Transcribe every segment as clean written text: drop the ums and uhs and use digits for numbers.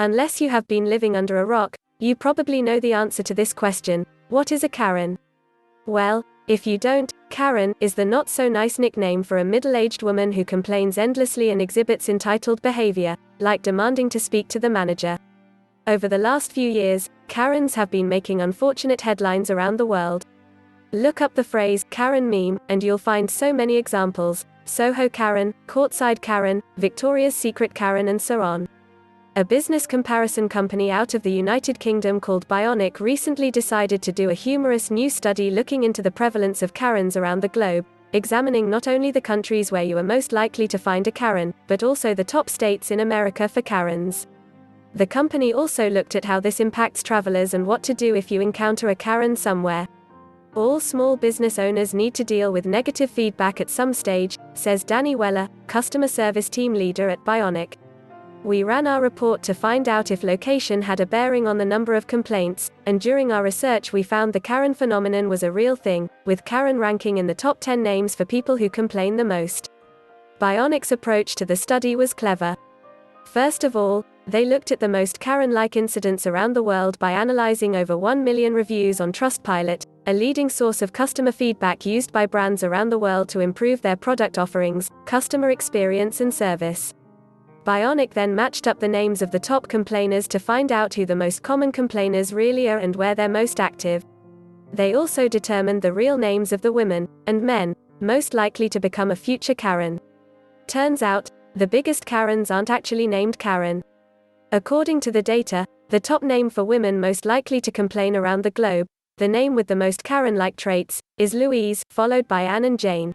Unless you have been living under a rock, you probably know the answer to this question: what is a Karen? Well, if you don't, Karen is the not-so-nice nickname for a middle-aged woman who complains endlessly and exhibits entitled behavior, like demanding to speak to the manager. Over the last few years, Karens have been making unfortunate headlines around the world. Look up the phrase Karen meme, and you'll find so many examples: Soho Karen, Courtside Karen, Victoria's Secret Karen, and so on. A business comparison company out of the United Kingdom called Bionic recently decided to do a humorous new study looking into the prevalence of Karens around the globe, examining not only the countries where you are most likely to find a Karen, but also the top states in America for Karens. The company also looked at how this impacts travelers and what to do if you encounter a Karen somewhere. All small business owners need to deal with negative feedback at some stage, says Dani Weller, customer service team leader at Bionic. We ran our report to find out if location had a bearing on the number of complaints, and during our research we found the Karen phenomenon was a real thing, with Karen ranking in the top 10 names for people who complain the most. Bionic's approach to the study was clever. First of all, they looked at the most Karen-like incidents around the world by analyzing over 1 million reviews on Trustpilot, a leading source of customer feedback used by brands around the world to improve their product offerings, customer experience and service. Bionic then matched up the names of the top complainers to find out who the most common complainers really are and where they're most active. They also determined the real names of the women, and men, most likely to become a future Karen. Turns out, the biggest Karens aren't actually named Karen. According to the data, the top name for women most likely to complain around the globe, the name with the most Karen-like traits, is Louise, followed by Anne and Jane.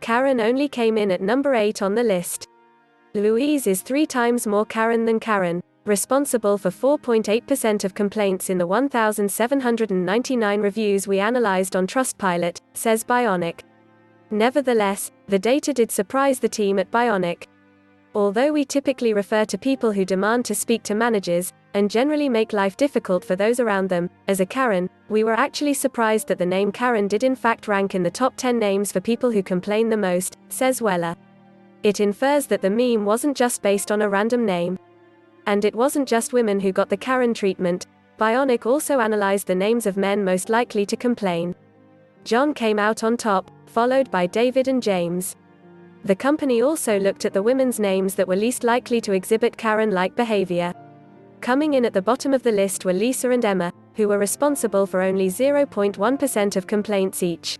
Karen only came in at number 8 on the list. Louise is 3 times more Karen than Karen, responsible for 4.8% of complaints in the 1,799 reviews we analyzed on Trustpilot, says Bionic. Nevertheless, the data did surprise the team at Bionic. Although we typically refer to people who demand to speak to managers, and generally make life difficult for those around them, as a Karen, we were actually surprised that the name Karen did in fact rank in the top 10 names for people who complain the most, says Weller. It infers that the meme wasn't just based on a random name. And it wasn't just women who got the Karen treatment. Bionic also analyzed the names of men most likely to complain. John came out on top, followed by David and James. The company also looked at the women's names that were least likely to exhibit Karen-like behavior. Coming in at the bottom of the list were Lisa and Emma, who were responsible for only 0.1% of complaints each.